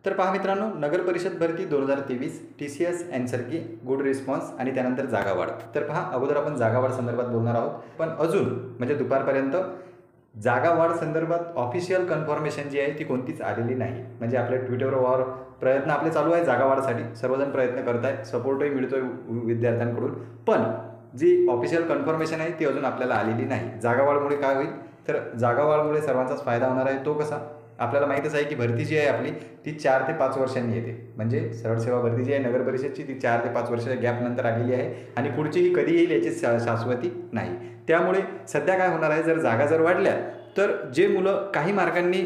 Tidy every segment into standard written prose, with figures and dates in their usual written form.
तर पहा मित्रांनो, नगर परिषद भरती 2023 TCS आन्सर की गुड रिस्पॉन्स आणि त्यानंतर जागा वाढ. तर पहा, अगोदर आपण जागा वाढ संदर्भात बोलणार आहोत, पण अजून म्हणजे दुपारपर्यंत जागा वाढ संदर्भात ऑफिशियल कन्फर्मेशन जी आहे ती कोणतीच आलेली नाही. म्हणजे आपल्या ट्विटरवर प्रयत्न आपले चालू आहे जागा वाढसाठी, सर्वजण प्रयत्न करत आहेत, सपोर्टही मिळतोय विद्यार्थ्यांकडून, पण जी ऑफिशियल कन्फर्मेशन आहे ती अजून आपल्याला आलेली नाही. जागा वाढमुळे काय होईल, तर जागा वाढमुळे सर्वांचाच फायदा होणार आहे. तो कसा, आपल्याला माहीतच आहे की भरती जी आहे आपली ती 4 ते 5 वर्षांनी येते. म्हणजे सरळ सेवा भरती जी आहे नगर परिषदची ती 4 ते 5 वर्षाच्या गॅपनंतर आलेली आहे आणि पुढचीही कधी येईल याची शाश्वती नाही. त्यामुळे सध्या काय होणार आहे, जर जागा जर वाढल्या तर जे मुलं काही मार्कांनी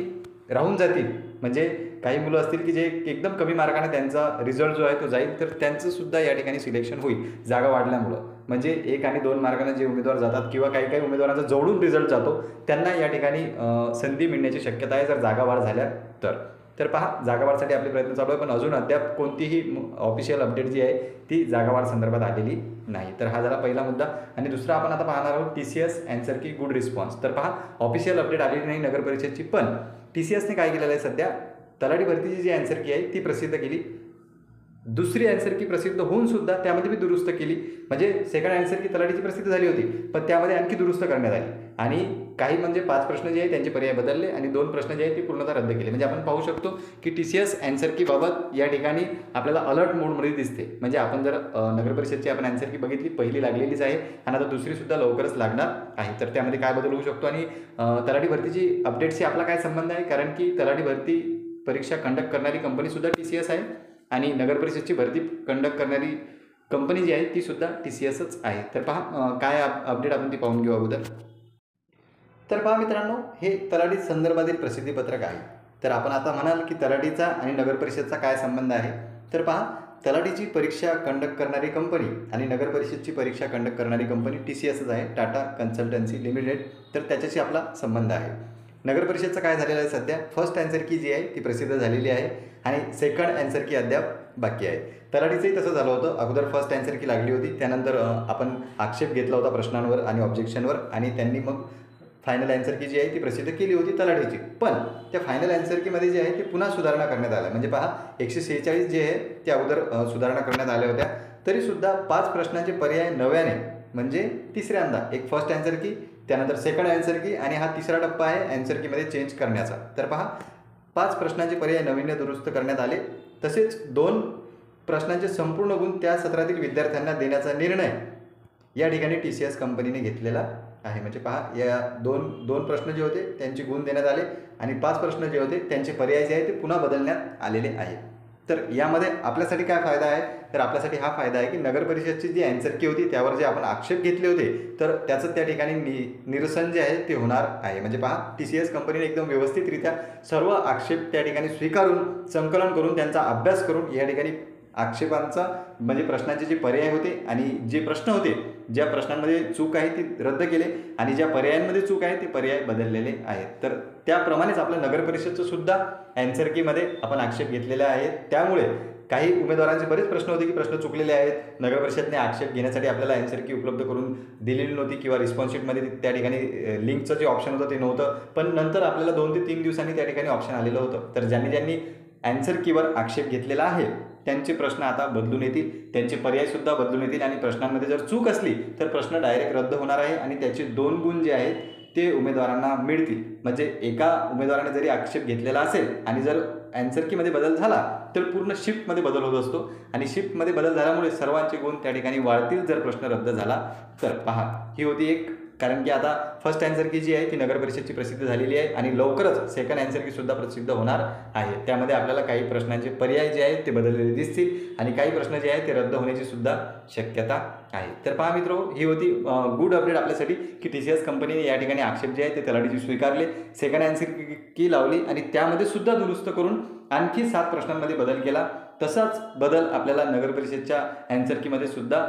राहून जातील, म्हणजे काही मुलं असतील की जे एकदम कमी मार्काने त्यांचा रिझल्ट जो आहे तो जाईल, तर त्यांचंसुद्धा या ठिकाणी सिलेक्शन होईल जागा वाढल्यामुळं. म्हणजे 1 आणि 2 मार्काने जे उमेदवार जातात किंवा काही काही उमेदवारांचा जवळून रिझल्ट जातो त्यांना या ठिकाणी संधी मिळण्याची शक्यता आहे जर जागा वाढ झाल्या तर पहा, जागा वाढसाठी आपले प्रयत्न चालू आहे, पण अजून अद्याप कोणतीही ऑफिशियल अपडेट जी आहे ती जागा वाढ संदर्भात आलेली नाही. तर हा झाला पहिला मुद्दा. आणि दुसरा आपण आता पाहणार आहोत TCS आन्सर की गुड रिस्पॉन्स. तर पहा, ऑफिशियल अपडेट आलेली नाही नगर परिषदची, पण TCSने काय केलेलं आहे, सध्या तलाठी भरतीची जी आन्सर की आहे ती प्रसिद्ध केली. दुसरी आन्सर की प्रसिद्ध होऊन सुद्धा त्यामध्ये मी दुरुस्त केली. म्हणजे सेकंड आन्सर की तलाठीची प्रसिद्ध झाली होती, पण त्यामध्ये आणखी दुरुस्त करण्यात आली आणि काही म्हणजे 5 प्रश्न जे आहेत त्यांचे पर्याय बदलले आणि 2 प्रश्न जे आहेत ते पूर्णतः रद्द केले. म्हणजे आपण पाहू शकतो की TCS आन्सर की बाबत या ठिकाणी आपल्याला अलर्ट मोडमध्ये दिसते. म्हणजे आपण जर नगर परिषदची आपण आन्सर की बघितली, पहिली लागलेलीच आहे आणि आता दुसरीसुद्धा लवकरच लागणार आहे. तर त्यामध्ये काय बदल होऊ शकतो आणि तलाठी भरतीची अपडेटशी आपला काय संबंध आहे, कारण की तलाठी भरती परीक्षा कंडक्ट करणारी कंपनीसुद्धा TCS आहे आणि नगर परिषदची भरती कंडक्ट करणारी कंपनी जी आहे ती सुद्धा TCSच आहे. तर पहा, काय अपडेट आपण ती पाहून घेऊ अगोदर. तर पहा मित्रांनो, हे तलाठी संदर्भातील प्रसिद्धीपत्रक आहे. तर आपण आता म्हणाल की तलाठीचा आणि नगर परिषदचा काय संबंध आहे. तर पहा, तलाठीची परीक्षा कंडक्ट करणारी कंपनी आणि नगर परिषदची परीक्षा कंडक्ट करणारी कंपनी TCSच आहे, टाटा कन्सल्टन्सी लिमिटेड. तर त्याच्याशी आपला संबंध आहे. नगर परिषदचं काय झालेलं आहे, सध्या फर्स्ट आन्सर की जी आहे ती प्रसिद्ध झालेली आहे आणि सेकंड आन्सर की अद्याप बाकी आहे. तलाठीचंही तसं झालं होतं, अगोदर फर्स्ट आन्सर की लागली होती, त्यानंतर आपण आक्षेप घेतला होता प्रश्नांवर आणि ऑब्जेक्शनवर आणि त्यांनी मग फायनल आन्सर की जी आहे ती प्रसिद्ध केली होती तलाठीची. पण त्या फायनल आन्सर कीमध्ये जे आहे ते पुन्हा सुधारणा करण्यात आल्या. म्हणजे पहा, 146 जे आहे ते अगोदर सुधारणा करण्यात आल्या होत्या, तरीसुद्धा 5 प्रश्नांचे पर्याय नव्याने म्हणजे तिसऱ्यांदा, एक फर्स्ट आन्सर की, त्यानंतर सेकंड आन्सर की आणि हा तिसरा टप्पा आहे आन्सर कीमध्ये चेंज करण्याचा. तर पहा, 5 प्रश्नांचे पर्याय नवीन दुरुस्त करण्यात आले. तसेच 2 प्रश्नांचे संपूर्ण गुण त्या सत्रातील विद्यार्थ्यांना देण्याचा निर्णय या ठिकाणी TCS कंपनीने घेतलेला आहे. म्हणजे पहा, या दोन प्रश्न जे होते त्यांचे गुण देण्यात आले आणि 5 प्रश्न जे होते त्यांचे पर्याय जे आहे ते पुन्हा बदलण्यात आलेले आहे. तर यामध्ये आपल्यासाठी काय फायदा आहे, तर आपल्यासाठी हा फायदा आहे की नगर परिषदची जी आन्सर की होती त्यावर जे आपण आक्षेप घेतले होते तर त्याचं त्या ठिकाणी निरसन जे आहे ते होणार आहे. म्हणजे पहा, TCS कंपनीने एकदम व्यवस्थितरित्या सर्व आक्षेप त्या ठिकाणी स्वीकारून, संकलन करून, त्यांचा अभ्यास करून या ठिकाणी आक्षेपांचा म्हणजे प्रश्नांचे जे पर्याय होते आणि जे प्रश्न होते, ज्या प्रश्नांमध्ये चूक आहे ती रद्द केले आणि ज्या पर्यायांमध्ये चूक आहे ते पर्याय बदललेले आहेत. तर त्याप्रमाणेच आपलं नगर परिषदचं सुद्धा आन्सर कीमध्ये आपण आक्षेप घेतलेले आहेत. त्यामुळे काही उमेदवारांचे बरेच प्रश्न होते की प्रश्न चुकलेले आहेत, नगर परिषदने आक्षेप घेण्यासाठी आपल्याला आन्सर की उपलब्ध करून दिलेली नव्हती किंवा रिस्पॉन्स शीटमध्ये त्या ठिकाणी लिंकचं जे ऑप्शन होतं ते नव्हतं, पण नंतर आपल्याला 2 ते 3 दिवसांनी त्या ठिकाणी ऑप्शन आलेलं होतं. तर ज्यांनी आन्सर कीवर आक्षेप घेतलेला आहे त्यांचे प्रश्न आता बदलून येतील, त्यांचे पर्यायसुद्धा बदलून येतील आणि प्रश्नांमध्ये जर चूक असली तर प्रश्न डायरेक्ट रद्द होणार आहे आणि त्याचे 2 गुण जे आहेत ते उमेदवारांना मिळतील. म्हणजे एका उमेदवाराने जरी आक्षेप घेतलेला असेल आणि जर आन्सर कीमध्ये बदल झाला तर पूर्ण शिफ्टमध्ये बदल होत असतो आणि शिफ्टमध्ये बदल झाल्यामुळे सर्वांचे गुण त्या ठिकाणी वाढतील जर प्रश्न रद्द झाला तर. पहा, ही होती एक, कारण की आता फर्स्ट आन्सर की जी आहे ती नगर परिषदची प्रसिद्ध झालेली आहे आणि लवकरच सेकंड आन्सर की सुद्धा प्रसिद्ध होणार आहे. त्यामध्ये आपल्याला काही प्रश्नांचे पर्याय जे आहेत ते बदललेले दिसतील आणि काही प्रश्न जे आहेत ते रद्द होण्याची सुद्धा शक्यता आहे. तर पहा मित्रांनो, ही होती गुड अपडेट आपल्यासाठी की TCS कंपनीने या ठिकाणी आक्षेप जे आहे ते तलाठीचे स्वीकारले, सेकंड आन्सर की लावली आणि त्यामध्ये सुद्धा दुरुस्त करून आणखी 7 प्रश्नांमध्ये बदल केला. तसाच बदल आपल्याला नगर परिषदच्या आन्सर कीमध्ये सुद्धा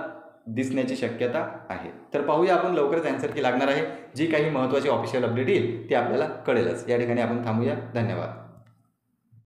दिसण्याची शक्यता आहे. तर पाहूया आपण, लवकरच आन्सर की लागणार आहे. जी काही महत्त्वाची ऑफिशियल अपडेट येईल ती आपल्याला कळेलच. या ठिकाणी आपण थांबूया. धन्यवाद.